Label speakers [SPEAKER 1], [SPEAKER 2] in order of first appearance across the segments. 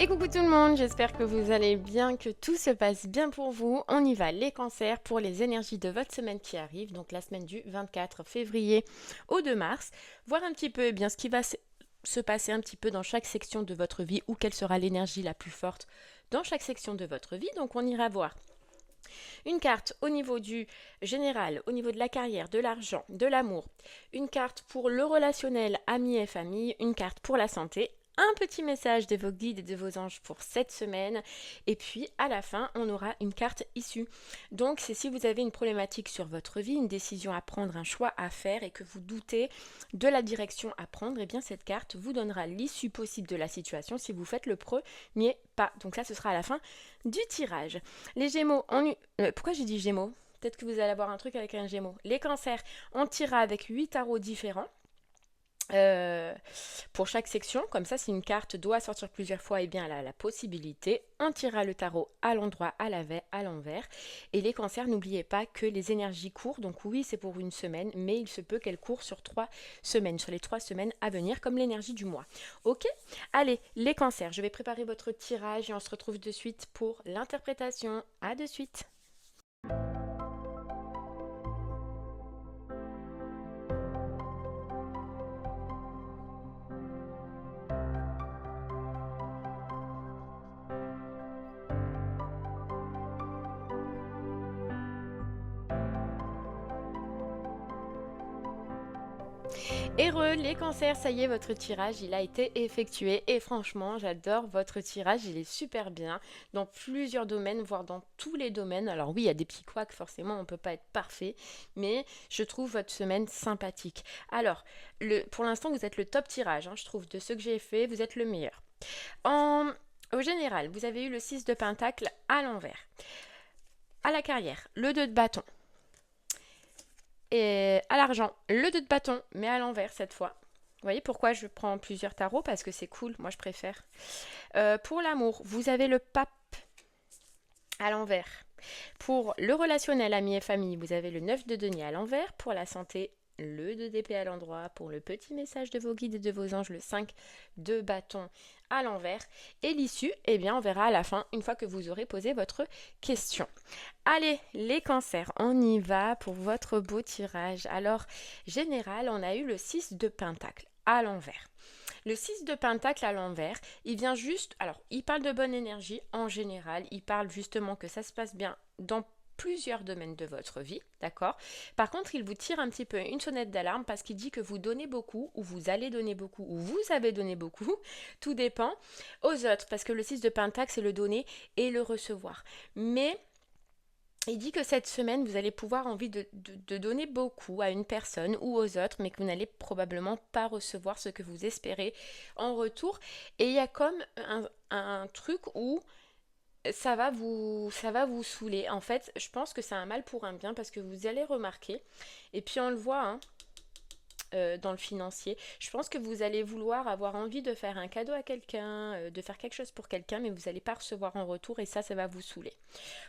[SPEAKER 1] Et coucou tout le monde, j'espère que vous allez bien, que tout se passe bien pour vous. On y va, les cancers, pour les énergies de votre semaine qui arrive, donc la semaine du 24 février au 2 mars. Voir un petit peu ce qui va se passer un petit peu dans chaque section de votre vie ou quelle sera l'énergie la plus forte dans chaque section de votre vie. Donc on ira voir une carte au niveau du général, au niveau de la carrière, de l'argent, de l'amour, une carte pour le relationnel, amis et famille, une carte pour la santé, un petit message de vos guides et de vos anges pour cette semaine, et puis à la fin on aura une carte issue. Donc c'est si vous avez une problématique sur votre vie, une décision à prendre, un choix à faire et que vous doutez de la direction à prendre, et bien cette carte vous donnera l'issue possible de la situation si vous faites le premier pas. Donc ça ce sera à la fin du tirage. Les Gémeaux, pourquoi j'ai dit Gémeaux? Peut-être que vous allez avoir un truc avec un Gémeaux. Les Cancers, on tirera avec 8 tarots différents. Pour chaque section, comme ça si une carte doit sortir plusieurs fois, et bien elle a la possibilité, on tirera le tarot à l'endroit, à l'envers. Et les cancers, n'oubliez pas que les énergies courent, donc oui c'est pour une semaine, mais il se peut qu'elles courent sur 3 semaines, sur les 3 semaines à venir, comme l'énergie du mois. Ok? Allez, les cancers, je vais préparer votre tirage et on se retrouve de suite pour l'interprétation. À de suite. Heureux les cancers, ça y est, votre tirage, il a été effectué. Et franchement, j'adore votre tirage, il est super bien dans plusieurs domaines, voire dans tous les domaines. Alors oui, il y a des petits couacs, forcément, on ne peut pas être parfait, mais je trouve votre semaine sympathique. Alors, pour l'instant, vous êtes le top tirage, je trouve, de ce que j'ai fait, vous êtes le meilleur. Au général, vous avez eu le 6 de pentacle à l'envers. À la carrière, le 2 de bâton. Et à l'argent, le 2 de bâton, mais à l'envers cette fois. Vous voyez pourquoi je prends plusieurs tarots? Parce que c'est cool, moi je préfère. Pour l'amour, vous avez le pape à l'envers. Pour le relationnel, amis et famille, vous avez le 9 de denier à l'envers. Pour la santé, le 2 d'épée à l'endroit. Pour le petit message de vos guides et de vos anges, le 5 de bâton à l'envers. Et l'issue, eh bien, on verra à la fin, une fois que vous aurez posé votre question. Allez, les cancers, on y va pour votre beau tirage. Alors, général, on a eu le 6 de pentacle à l'envers. Le 6 de pentacle à l'envers, il vient juste, alors il parle de bonne énergie en général, il parle justement que ça se passe bien dans plusieurs domaines de votre vie, d'accord? Par contre, il vous tire un petit peu une sonnette d'alarme parce qu'il dit que vous donnez beaucoup, ou vous allez donner beaucoup, ou vous avez donné beaucoup, tout dépend aux autres, parce que le 6 de pentacle, c'est le donner et le recevoir. Mais il dit que cette semaine, vous allez pouvoir envie de donner beaucoup à une personne ou aux autres, mais que vous n'allez probablement pas recevoir ce que vous espérez en retour. Et il y a comme un truc où ça va vous saouler. En fait, je pense que c'est un mal pour un bien parce que vous allez remarquer, et puis on le voit, dans le financier. Je pense que vous allez vouloir avoir envie de faire un cadeau à quelqu'un, de faire quelque chose pour quelqu'un, mais vous n'allez pas recevoir en retour et ça va vous saouler.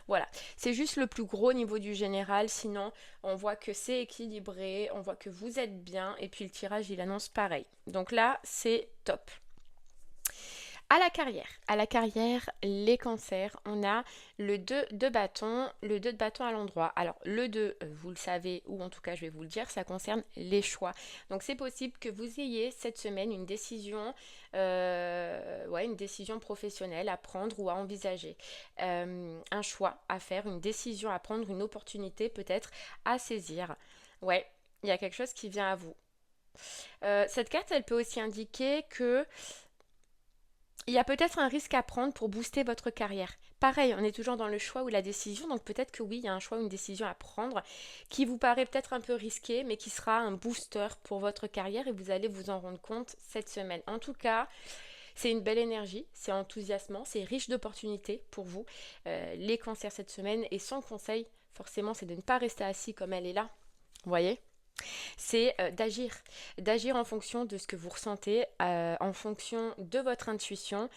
[SPEAKER 1] Voilà, c'est juste le plus gros niveau du général, sinon on voit que c'est équilibré, on voit que vous êtes bien et puis le tirage il annonce pareil. Donc là, c'est top. À la carrière, les cancers, on a le 2 de bâton, le 2 de bâton à l'endroit. Alors le 2, vous le savez, ou en tout cas je vais vous le dire, ça concerne les choix. Donc c'est possible que vous ayez cette semaine une décision, une décision professionnelle à prendre ou à envisager. Un choix à faire, une décision à prendre, une opportunité peut-être à saisir. Ouais, il y a quelque chose qui vient à vous. Cette carte, elle peut aussi indiquer que il y a peut-être un risque à prendre pour booster votre carrière. Pareil, on est toujours dans le choix ou la décision, donc peut-être que oui, il y a un choix ou une décision à prendre qui vous paraît peut-être un peu risqué, mais qui sera un booster pour votre carrière et vous allez vous en rendre compte cette semaine. En tout cas, c'est une belle énergie, c'est enthousiasmant, c'est riche d'opportunités pour vous. Les cancers cette semaine, et son conseil, forcément, c'est de ne pas rester assis comme elle est là. Vous voyez? C'est d'agir en fonction de ce que vous ressentez, en fonction de votre intuition.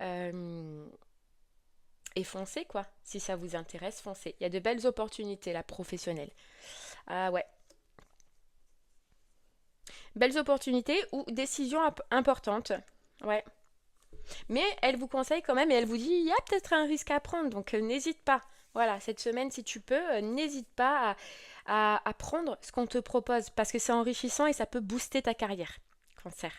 [SPEAKER 1] Et foncez quoi, si ça vous intéresse, foncez. Il y a de belles opportunités là, professionnelles. Ah ouais. Belles opportunités ou décisions importantes. Ouais. Mais elle vous conseille quand même et elle vous dit, il y a peut-être un risque à prendre, donc n'hésite pas. Voilà, cette semaine, si tu peux, n'hésite pas à prendre ce qu'on te propose parce que c'est enrichissant et ça peut booster ta carrière. Cancer.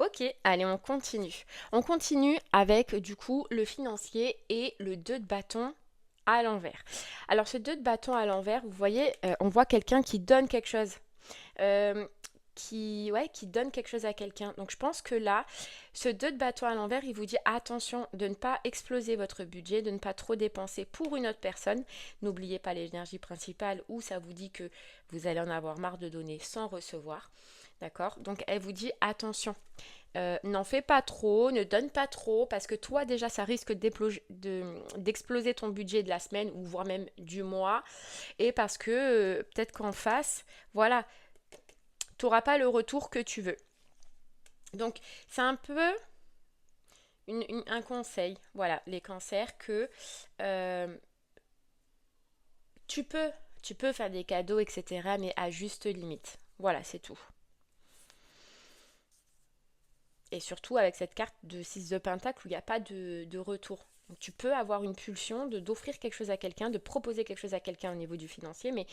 [SPEAKER 1] Ok, allez, on continue. On continue avec du coup le financier et le 2 de bâton à l'envers. Alors ce 2 de bâton à l'envers, vous voyez, on voit quelqu'un qui donne quelque chose. Euh, qui donne quelque chose à quelqu'un. Donc je pense que là, ce 2 de bâton à l'envers, il vous dit attention de ne pas exploser votre budget, de ne pas trop dépenser pour une autre personne. N'oubliez pas l'énergie principale où ça vous dit que vous allez en avoir marre de donner sans recevoir. D'accord? Donc elle vous dit attention. N'en fais pas trop, ne donne pas trop, parce que toi déjà ça risque d'exploser ton budget de la semaine ou voire même du mois. Et parce que peut-être qu'en face, voilà, tu n'auras pas le retour que tu veux. Donc c'est un peu un conseil, voilà, les cancers, que euh, tu peux, tu peux faire des cadeaux, etc., mais à juste limite. Voilà, c'est tout. Et surtout avec cette carte de 6 de Pentacle où il n'y a pas de retour. Donc tu peux avoir une pulsion d'offrir quelque chose à quelqu'un, de proposer quelque chose à quelqu'un au niveau du financier, mais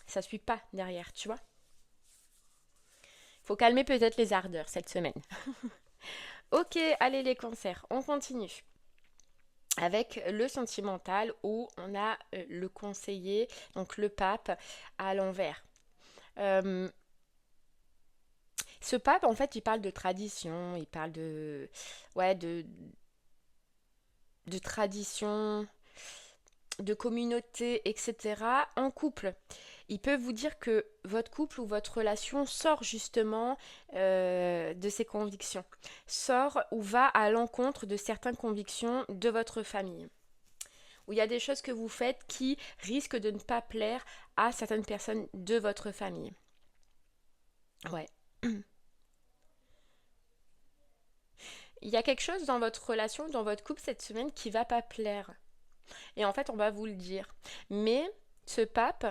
[SPEAKER 1] ça ne suit pas derrière, tu vois. Il faut calmer peut-être les ardeurs cette semaine. Ok, allez les cancers, on continue. Avec le sentimental où on a le conseiller, donc le pape, à l'envers. Euh, Ce pape, en fait, il parle de tradition, il parle ouais, de tradition, de communauté, etc. en couple. Il peut vous dire que votre couple ou votre relation sort justement de ses convictions, sort ou va à l'encontre de certaines convictions de votre famille. Où il y a des choses que vous faites qui risquent de ne pas plaire à certaines personnes de votre famille. Ouais. Il y a quelque chose dans votre relation, dans votre couple cette semaine qui va pas plaire. Et en fait, on va vous le dire. Mais ce pape,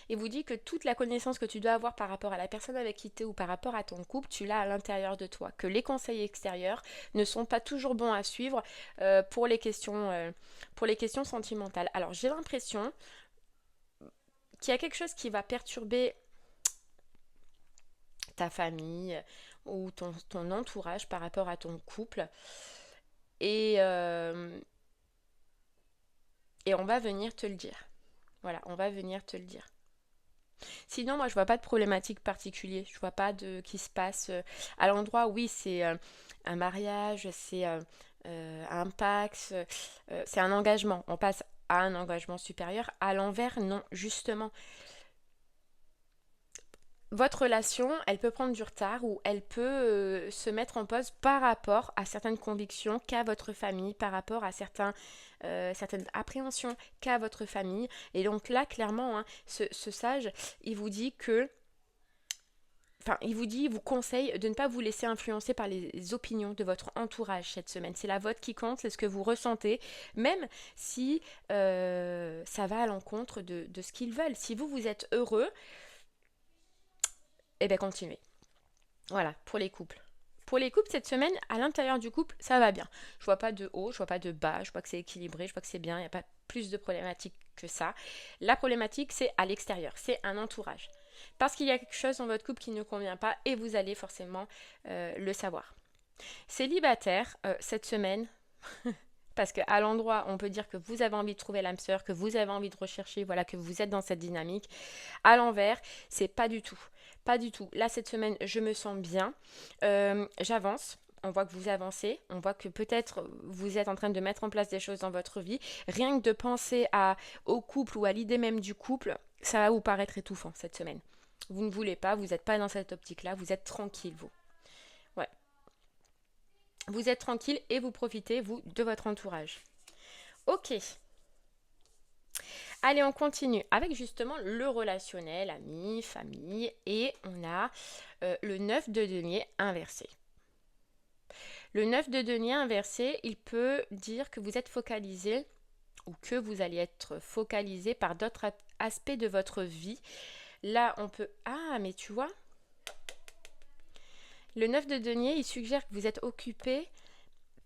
[SPEAKER 1] il vous dit que toute la connaissance que tu dois avoir par rapport à la personne avec qui tu es ou par rapport à ton couple, tu l'as à l'intérieur de toi. Que les conseils extérieurs ne sont pas toujours bons à suivre pour les questions sentimentales. Alors, j'ai l'impression qu'il y a quelque chose qui va perturber ta famille ou ton entourage par rapport à ton couple. Et, euh, et on va venir te le dire. Voilà, on va venir te le dire. Sinon, moi, je vois pas de problématique particulière. Je vois pas de qui se passe à l'endroit. Oui, c'est un mariage, c'est un pax, c'est un engagement. On passe à un engagement supérieur. À l'envers, non, justement. Votre relation, elle peut prendre du retard ou elle peut se mettre en pause par rapport à certaines convictions qu'a votre famille, par rapport à certaines appréhensions qu'a votre famille. Et donc là, clairement, hein, ce sage, il vous dit que enfin, il vous conseille de ne pas vous laisser influencer par les opinions de votre entourage cette semaine. C'est la vôtre qui compte, c'est ce que vous ressentez, même si ça va à l'encontre de ce qu'ils veulent. Si vous êtes heureux, eh bien continuez. Voilà, pour les couples. Pour les couples, cette semaine, à l'intérieur du couple, ça va bien. Je vois pas de haut, je vois pas de bas, je vois que c'est équilibré, je vois que c'est bien, il n'y a pas plus de problématiques que ça. La problématique, c'est à l'extérieur, c'est un entourage. Parce qu'il y a quelque chose dans votre couple qui ne convient pas et vous allez forcément le savoir. Célibataire, cette semaine, parce qu'à l'endroit, on peut dire que vous avez envie de trouver l'âme sœur, que vous avez envie de rechercher, voilà, que vous êtes dans cette dynamique. À l'envers, c'est pas du tout. Pas du tout. Là, cette semaine, je me sens bien. J'avance. On voit que vous avancez. On voit que peut-être vous êtes en train de mettre en place des choses dans votre vie. Rien que de penser au couple ou à l'idée même du couple, ça va vous paraître étouffant cette semaine. Vous ne voulez pas, vous n'êtes pas dans cette optique-là, vous êtes tranquille, vous. Ouais. Vous êtes tranquille et vous profitez, vous, de votre entourage. Ok. Allez, on continue avec justement le relationnel, amis, famille, et on a le 9 de denier inversé. Le 9 de denier inversé, il peut dire que vous êtes focalisé ou que vous allez être focalisé par d'autres aspects de votre vie. Là, on peut... Ah, mais tu vois, le 9 de denier, il suggère que vous êtes occupé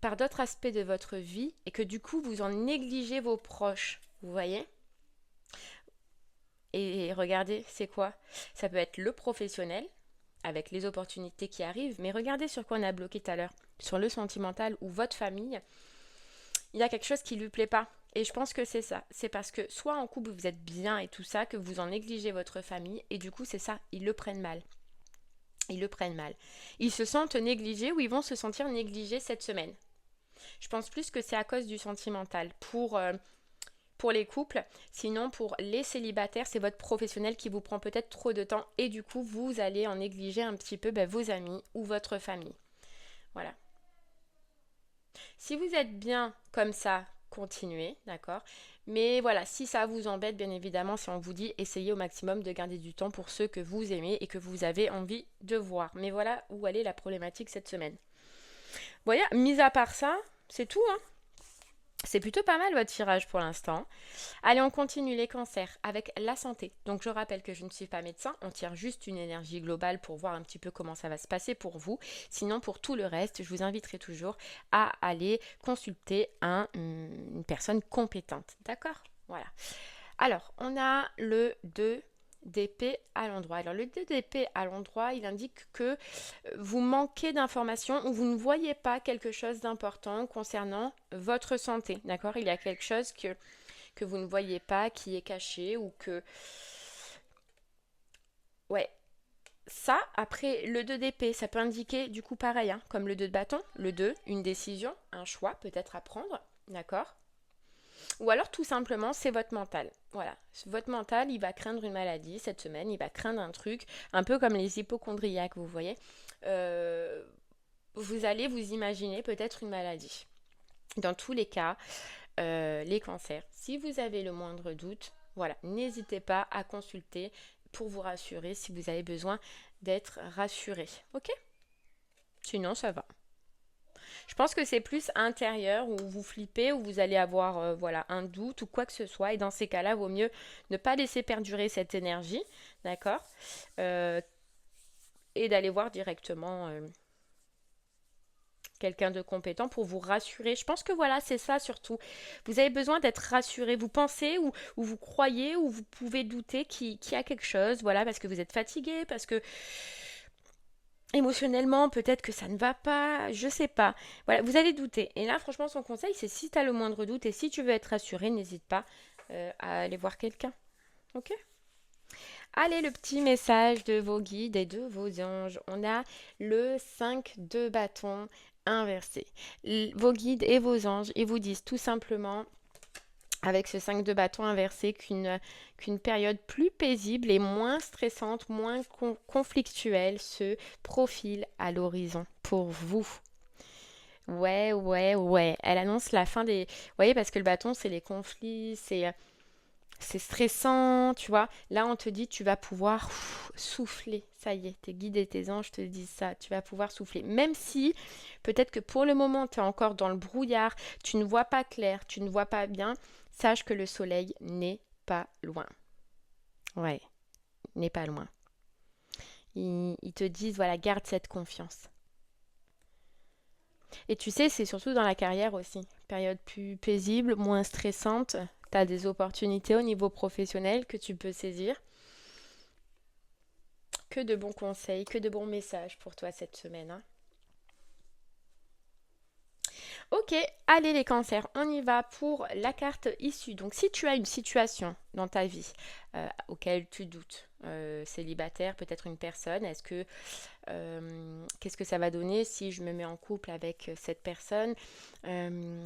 [SPEAKER 1] par d'autres aspects de votre vie et que du coup, vous en négligez vos proches. Vous voyez? Et regardez, c'est quoi? Ça peut être le professionnel, avec les opportunités qui arrivent, mais regardez sur quoi on a bloqué tout à l'heure. Sur le sentimental ou votre famille, il y a quelque chose qui ne lui plaît pas. Et je pense que c'est ça. C'est parce que soit en couple vous êtes bien et tout ça, que vous en négligez votre famille, et du coup c'est ça, ils le prennent mal. Ils le prennent mal. Ils se sentent négligés ou ils vont se sentir négligés cette semaine. Je pense plus que c'est à cause du sentimental. Pour les couples, sinon pour les célibataires, c'est votre professionnel qui vous prend peut-être trop de temps et du coup vous allez en négliger un petit peu vos amis ou votre famille. Voilà. Si vous êtes bien comme ça, continuez, d'accord? Mais voilà, si ça vous embête, bien évidemment, si on vous dit, essayez au maximum de garder du temps pour ceux que vous aimez et que vous avez envie de voir. Mais voilà où elle est la problématique cette semaine. Voilà, mis à part ça, c'est tout, hein. C'est plutôt pas mal votre tirage pour l'instant. Allez, on continue les cancers avec la santé. Donc je rappelle que je ne suis pas médecin, on tire juste une énergie globale pour voir un petit peu comment ça va se passer pour vous. Sinon pour tout le reste, je vous inviterai toujours à aller consulter une personne compétente. D'accord? Voilà. Alors, on a le 2 d'épée à l'endroit. Alors le 2 d'épée à l'endroit, il indique que vous manquez d'informations ou vous ne voyez pas quelque chose d'important concernant votre santé. D'accord? Il y a quelque chose que vous ne voyez pas, qui est caché ou que... Ouais. Ça, après le 2 d'épée, ça peut indiquer du coup pareil, hein, comme le 2 de bâton. Le 2, une décision, un choix peut-être à prendre. D'accord? Ou alors tout simplement, c'est votre mental. Voilà, votre mental, il va craindre une maladie cette semaine, il va craindre un truc, un peu comme les hypochondriaques, vous voyez. Vous allez vous imaginer peut-être une maladie. Dans tous les cas, les cancers, si vous avez le moindre doute, voilà, n'hésitez pas à consulter pour vous rassurer si vous avez besoin d'être rassuré. Ok? Sinon, ça va. Je pense que c'est plus intérieur où vous flippez, où vous allez avoir voilà, un doute ou quoi que ce soit. Et dans ces cas-là, il vaut mieux ne pas laisser perdurer cette énergie, d'accord? Et d'aller voir directement quelqu'un de compétent pour vous rassurer. Je pense que voilà, c'est ça surtout. Vous avez besoin d'être rassuré. Vous pensez ou vous croyez ou vous pouvez douter qu'il y a quelque chose, voilà, parce que vous êtes fatigué, parce que émotionnellement, peut-être que ça ne va pas, je sais pas. Voilà, vous allez douter. Et là, franchement, son conseil, c'est si tu as le moindre doute et si tu veux être rassuré, n'hésite pas à aller voir quelqu'un. Ok? Allez, le petit message de vos guides et de vos anges. On a le 5 de bâton inversé. Vos guides et vos anges, ils vous disent tout simplement avec ce 5 de bâton inversé qu'une période plus paisible et moins stressante, moins conflictuelle se profile à l'horizon pour vous. Ouais, ouais, ouais. Elle annonce la fin des... Vous voyez, parce que le bâton, c'est les conflits, c'est stressant, tu vois. Là, on te dit, tu vas pouvoir souffler. Ça y est, tes guides et tes anges te disent ça. Tu vas pouvoir souffler. Même si, peut-être que pour le moment, tu es encore dans le brouillard, tu ne vois pas clair, tu ne vois pas bien, sache que le soleil n'est pas loin. Ouais, n'est pas loin. Ils te disent, voilà, garde cette confiance. Et tu sais, c'est surtout dans la carrière aussi. Période plus paisible, moins stressante. Tu as des opportunités au niveau professionnel que tu peux saisir. Que de bons conseils, que de bons messages pour toi cette semaine, hein. Ok, allez les cancers, on y va pour la carte issue. Donc si tu as une situation dans ta vie auquel tu doutes, célibataire, peut-être une personne, est-ce que qu'est-ce que ça va donner si je me mets en couple avec cette personne,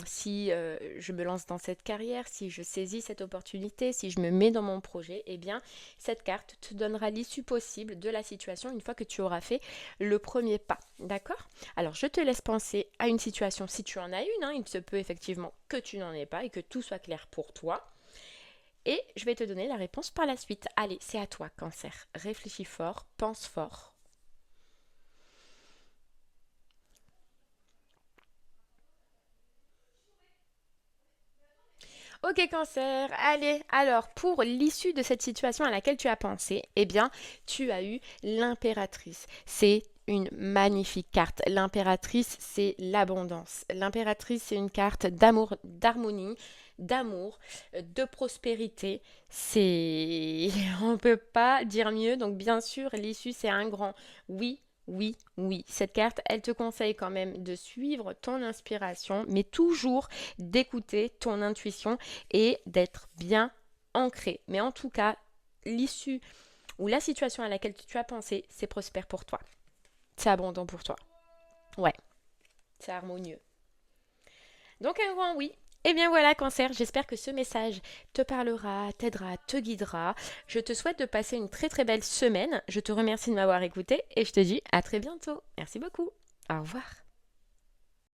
[SPEAKER 1] si je me lance dans cette carrière, si je saisis cette opportunité, si je me mets dans mon projet, eh bien cette carte te donnera l'issue possible de la situation une fois que tu auras fait le premier pas, d'accord? Alors je te laisse penser à une situation si tu en as une, hein, il se peut effectivement que tu n'en aies pas et que tout soit clair pour toi. Et je vais te donner la réponse par la suite. Allez, c'est à toi, Cancer. Réfléchis fort, pense fort. Ok Cancer, allez, alors pour l'issue de cette situation à laquelle tu as pensé, eh bien tu as eu l'impératrice. C'est une magnifique carte. L'impératrice, c'est l'abondance. L'impératrice, c'est une carte d'amour, d'harmonie, d'amour, de prospérité. C'est... On ne peut pas dire mieux. Donc bien sûr, l'issue, c'est un grand oui. Oui, oui, cette carte, elle te conseille quand même de suivre ton inspiration, mais toujours d'écouter ton intuition et d'être bien ancré. Mais en tout cas, l'issue ou la situation à laquelle tu as pensé, c'est prospère pour toi. C'est abondant pour toi. Ouais, c'est harmonieux. Donc un grand oui. Et bien voilà, Cancer, j'espère que ce message te parlera, t'aidera, te guidera. Je te souhaite de passer une très très belle semaine. Je te remercie de m'avoir écouté et je te dis à très bientôt. Merci beaucoup. Au revoir.